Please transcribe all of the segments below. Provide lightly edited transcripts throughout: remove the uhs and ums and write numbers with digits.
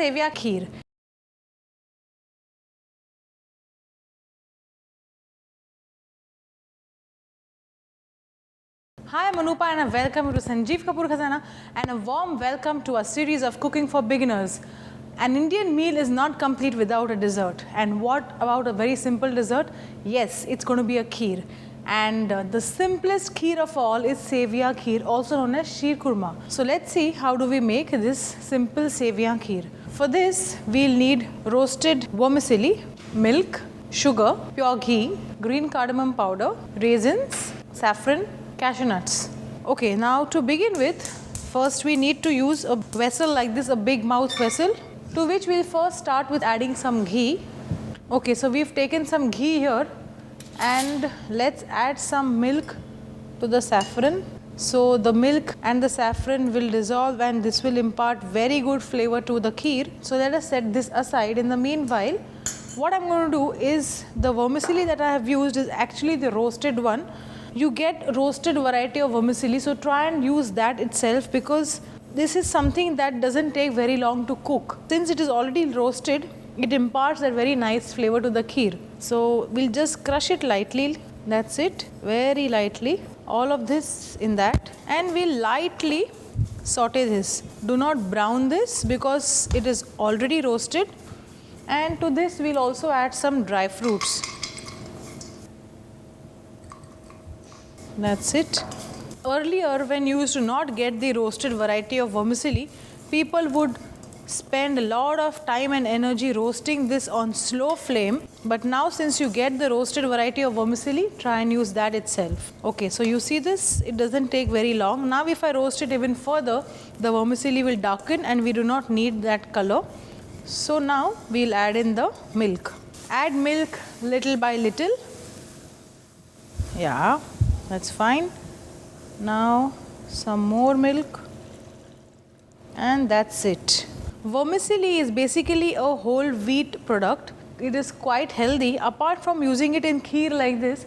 Seviyan Kheer. Hi, I'm Anupa and a welcome to Sanjeev Kapoor Khazana and a warm welcome to our series of Cooking for Beginners. An Indian meal is not complete without a dessert. And what about a very simple dessert? Yes, it's going to be a kheer. And the simplest kheer of all is Seviyan Kheer, also known as Sheer Kurma. So let's see how do we make this simple Seviyan Kheer. For this, we'll need roasted vermicelli, milk, sugar, pure ghee, green cardamom powder, raisins, saffron, cashew nuts. Okay, now to begin with, first we need to use a vessel like this, a big mouth vessel, to which we'll first start with adding some ghee. Okay, so we've taken some ghee here and let's add some milk to the saffron. So the milk and the saffron will dissolve and this will impart very good flavor to the kheer. So let us set this aside. In the meanwhile, what I'm going to do is the vermicelli that I have used is actually the roasted one. You get roasted variety of vermicelli, so try and use that itself because this is something that doesn't take very long to cook. Since it is already roasted, it imparts that very nice flavor to the kheer. So we'll just crush it lightly, that's it, very lightly, all of this in that, and we'll lightly saute this. Do not brown this because it is already roasted, and to this we'll also add some dry fruits. That's it. Earlier, when you used to not get the roasted variety of vermicelli, people would spend a lot of time and energy roasting this on slow flame. But now since you get the roasted variety of vermicelli, try and use that itself. Okay, so you see this, it doesn't take very long. Now if I roast it even further, the vermicelli will darken and we do not need that color. So now we'll add in the milk. Add milk little by little. Yeah. That's fine. Now some more milk and that's it. Vermicelli is basically a whole wheat product. It is quite healthy. Apart from using it in kheer like this,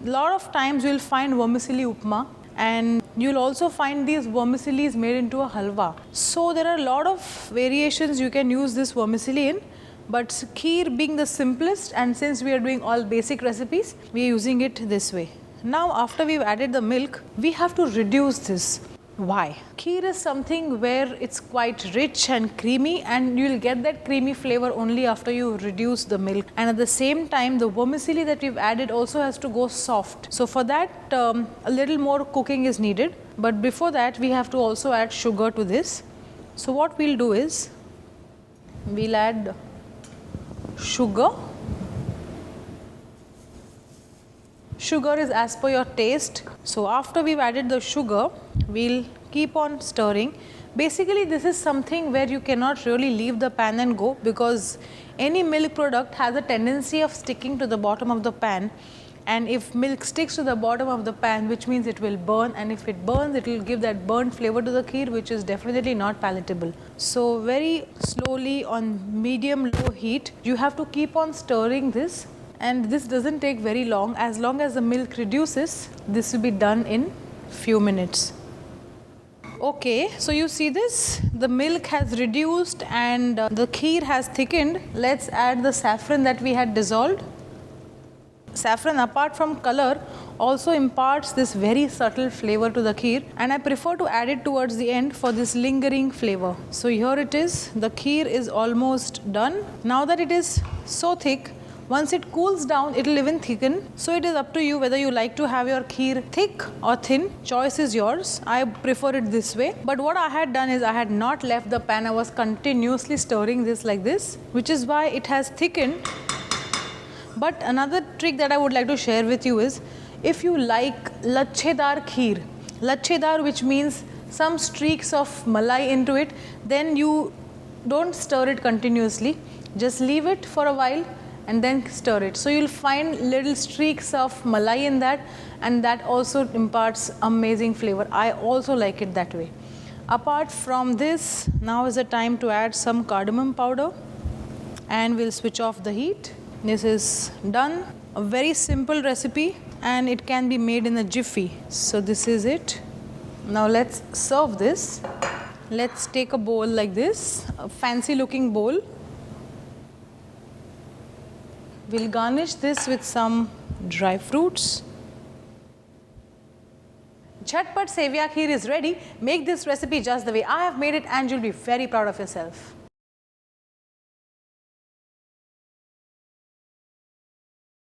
a lot of times you'll find vermicelli upma and you'll also find these vermicellis made into a halwa. So there are a lot of variations you can use this vermicelli in. But kheer being the simplest, and since we are doing all basic recipes, we are using it this way. Now after we've added the milk, we have to reduce this. Why? Kheer is something where it's quite rich and creamy and you'll get that creamy flavor only after you reduce the milk. And at the same time, the vermicelli that we've added also has to go soft. So for that, a little more cooking is needed. But before that, we have to also add sugar to this. So what we'll do is, we'll add sugar. Sugar is as per your taste. So after we've added the sugar, we'll keep on stirring. Basically, this is something where you cannot really leave the pan and go because any milk product has a tendency of sticking to the bottom of the pan. And if milk sticks to the bottom of the pan, which means it will burn, and if it burns, it will give that burnt flavor to the kheer, which is definitely not palatable. So very slowly on medium-low heat, you have to keep on stirring this. And this doesn't take very long. As long as the milk reduces, this will be done in few minutes. Okay, so you see this, the milk has reduced and the kheer has thickened. Let's add the saffron that we had dissolved. Saffron, apart from color, also imparts this very subtle flavor to the kheer, and I prefer to add it towards the end for this lingering flavor. So here it is, the kheer is almost done. Now that it is so thick, once it cools down, it will even thicken. So it is up to you whether you like to have your kheer thick or thin. Choice is yours. I prefer it this way. But what I had done is I had not left the pan. I was continuously stirring this like this, which is why it has thickened. But another trick that I would like to share with you is, if you like lachhedar kheer, lachhedar which means some streaks of malai into it, then you don't stir it continuously. Just leave it for a while and then stir it. So you'll find little streaks of malai in that, and that also imparts amazing flavor. I also like it that way. Apart from this, now is the time to add some cardamom powder and we'll switch off the heat. This is done. A very simple recipe and it can be made in a jiffy. So this is it. Now let's serve this. Let's take a bowl like this, a fancy looking bowl. We'll garnish this with some dry fruits. Jhatpat Seviyan Kheer is ready. Make this recipe just the way I have made it and you'll be very proud of yourself.